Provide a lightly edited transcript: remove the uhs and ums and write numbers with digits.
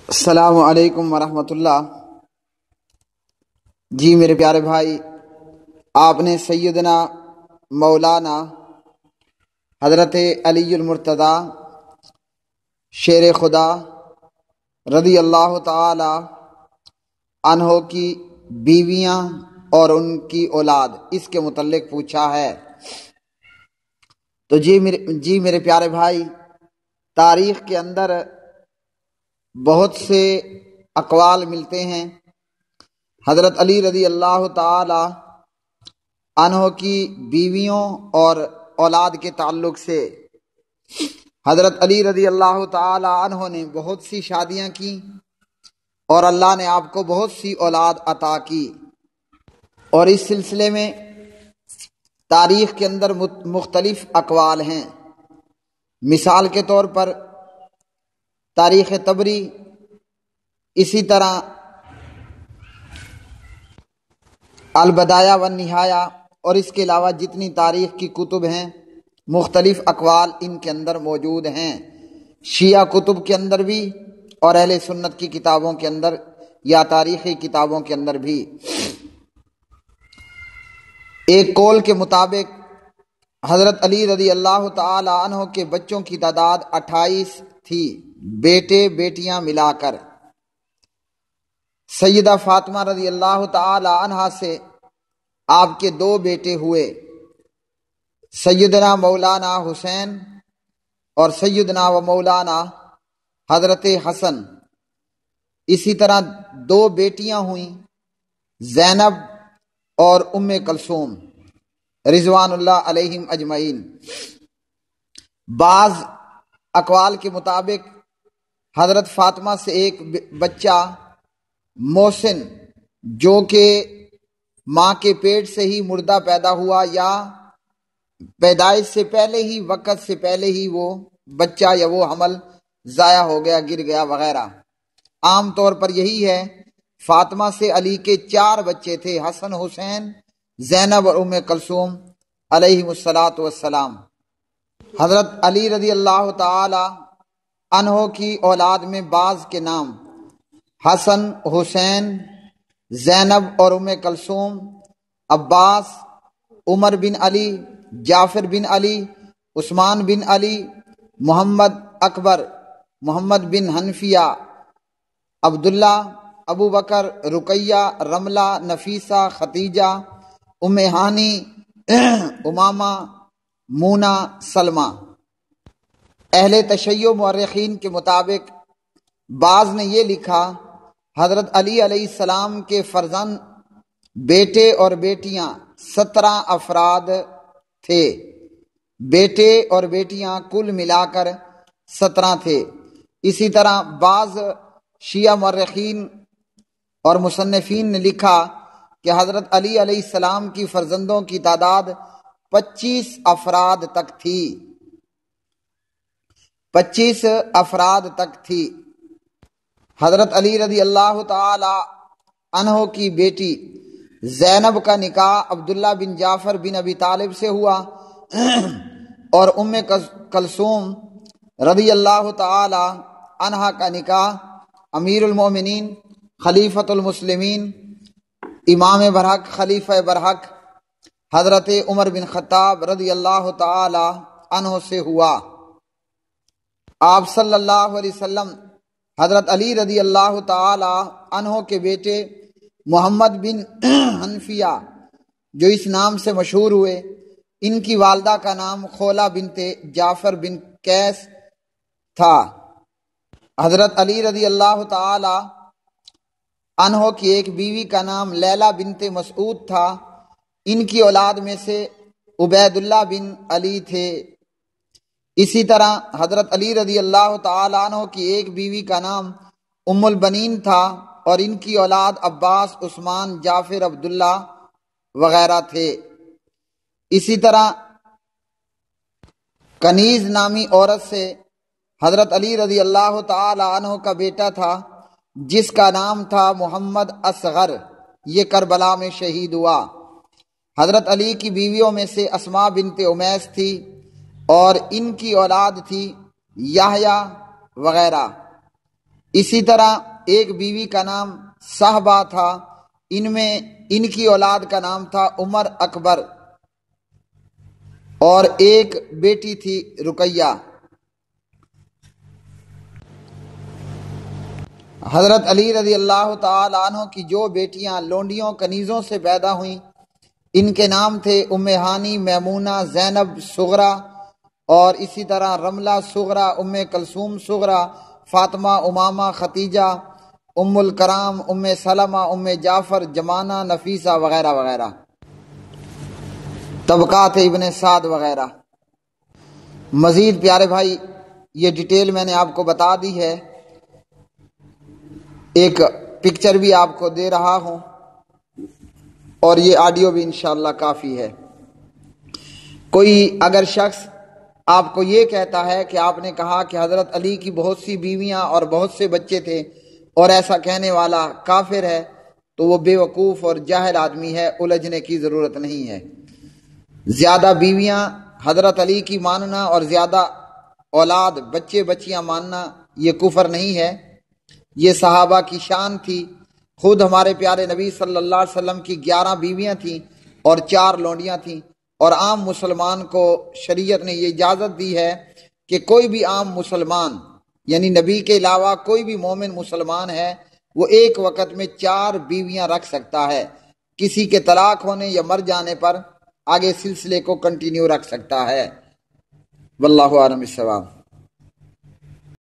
السلام علیکم ورحمۃ اللہ۔ جی میرے پیارے بھائی، آپ نے سیدنا مولانا حضرت علی المرتضیٰ شیر خدا رضی اللہ تعالی عنہ کی بیویاں اور ان کی اولاد اس کے متعلق پوچھا ہے۔ تو جی میرے پیارے بھائی، تاریخ کے اندر بہت سے اقوال ملتے ہیں حضرت علی رضی اللہ تعالی عنہ کی بیویوں اور اولاد کے تعلق سے۔ حضرت علی رضی اللہ تعالی عنہ نے بہت سی شادیاں کی اور اللہ نے آپ کو بہت سی اولاد عطا کی، اور اس سلسلے میں تاریخ کے اندر مختلف اقوال ہیں۔ مثال کے طور پر تاریخ طبری، اسی طرح البدایہ والنہایہ، اور اس کے علاوہ جتنی تاریخ کی کتب ہیں مختلف اقوال ان کے اندر موجود ہیں، شیعہ کتب کے اندر بھی اور اہل سنت کی کتابوں کے اندر یا تاریخی کتابوں کے اندر بھی۔ ایک قول کے مطابق حضرت علی رضی اللہ تعالی عنہ کے بچوں کی تعداد 28 تھی، بیٹے بیٹیاں ملا کر۔ سیدہ فاطمہ رضی اللہ تعالی عنہا سے آپ کے 2 بیٹے ہوئے، سیدنا مولانا حسین اور سیدنا و مولانا حضرت حسن۔ اسی طرح 2 بیٹیاں ہوئیں، زینب اور ام کلثوم رضوان اللہ علیہم اجمعین۔ بعض اقوال کے مطابق حضرت فاطمہ سے ایک بچہ محسن، جو کہ ماں کے پیٹ سے ہی مردہ پیدا ہوا یا پیدائش سے پہلے ہی، وقت سے پہلے ہی وہ بچہ یا وہ حمل ضائع ہو گیا، گر گیا وغیرہ۔ عام طور پر یہی ہے۔ فاطمہ سے علی کے 4 بچے تھے، حسن، حسین، زینب اور ام کلثوم علیہم الصلاۃ والسلام۔ حضرت علی رضی اللہ تعالی عنہ کی اولاد میں بعض کے نام حسن، حسین، زینب اور ام کلثوم، عباس، عمر بن علی، جعفر بن علی، عثمان بن علی، محمد اکبر، محمد بن حنفیہ، عبداللہ، ابو بکر، رقیہ، رملہ، نفیسہ، ختیجہ، ام ہانی، امامہ، مونا، سلمہ۔ اہل تشیع مورخین کے مطابق بعض نے یہ لکھا، حضرت علی علیہ السلام کے فرزند بیٹے اور بیٹیاں 17 افراد تھے، بیٹے اور بیٹیاں کل ملا کر 17 تھے۔ اسی طرح بعض شیعہ مورخین اور مصنفین نے لکھا کہ حضرت علی علیہ السلام کی فرزندوں کی تعداد 25 افراد تک تھی، 25 افراد تک تھی۔ حضرت علی رضی اللہ تعالی عنہ کی بیٹی زینب کا نکاح عبداللہ بن جعفر بن ابی طالب سے ہوا، اور ام کلثوم رضی اللہ تعالی عنہ کا نکاح امیر المومنین، خلیفۃ المسلمین، امام برحق، خلیفہ برحق حضرت عمر بن خطاب رضی اللہ تعالی عنہ سے ہوا۔ آپ صلی اللہ علیہ وسلم حضرت علی رضی اللہ تعالی عنہ کے بیٹے محمد بن حنفیہ، جو اس نام سے مشہور ہوئے، ان کی والدہ کا نام خولہ بنت جعفر بن قیس تھا۔ حضرت علی رضی اللہ تعالی عنہ کی ایک بیوی کا نام لیلہ بنت مسعود تھا۔ ان کی اولاد میں سے عبید اللہ بن علی تھے۔ اسی طرح حضرت علی رضی اللہ تعالی عنہ کی ایک بیوی کا نام ام البنین تھا، اور ان کی اولاد عباس، عثمان، جعفر، عبداللہ وغیرہ تھے۔ اسی طرح کنیز نامی عورت سے حضرت علی رضی اللہ تعالی عنہ کا بیٹا تھا، جس کا نام تھا محمد اصغر، یہ کربلا میں شہید ہوا۔ حضرت علی کی بیویوں میں سے اسماء بنت امیس تھی، اور ان کی اولاد تھی یحییٰ وغیرہ۔ اسی طرح ایک بیوی کا نام صحبہ تھا، ان کی اولاد کا نام تھا عمر اکبر، اور ایک بیٹی تھی رقیہ۔ حضرت علی رضی اللہ تعالی عنہ کی جو بیٹیاں لونڈیوں کنیزوں سے پیدا ہوئیں، ان کے نام تھے ام ہانی، میمونہ، زینب صغرا، اور اسی طرح رملہ صغرا، ام کلثوم صغرا، فاطمہ، امامہ، ختیجہ، ام الکرام، ام سلمہ، ام جعفر، جمانہ، نفیسہ وغیرہ وغیرہ، طبقات ابن سعد وغیرہ۔ مزید پیارے بھائی، یہ ڈیٹیل میں نے آپ کو بتا دی ہے، ایک پکچر بھی آپ کو دے رہا ہوں، اور یہ آڈیو بھی انشاءاللہ کافی ہے۔ کوئی اگر شخص آپ کو یہ کہتا ہے کہ آپ نے کہا کہ حضرت علی کی بہت سی بیویاں اور بہت سے بچے تھے، اور ایسا کہنے والا کافر ہے، تو وہ بے وقوف اور جاہل آدمی ہے، الجھنے کی ضرورت نہیں ہے۔ زیادہ بیویاں حضرت علی کی ماننا اور زیادہ اولاد بچے بچیاں ماننا یہ کفر نہیں ہے، یہ صحابہ کی شان تھی۔ خود ہمارے پیارے نبی صلی اللہ علیہ وسلم کی 11 بیویاں تھیں اور 4 لونڈیاں تھیں، اور عام مسلمان کو شریعت نے یہ اجازت دی ہے کہ کوئی بھی عام مسلمان، یعنی نبی کے علاوہ کوئی بھی مومن مسلمان ہے، وہ ایک وقت میں 4 بیویاں رکھ سکتا ہے۔ کسی کے طلاق ہونے یا مر جانے پر آگے سلسلے کو کنٹینیو رکھ سکتا ہے۔ واللہ اعلم بالصواب۔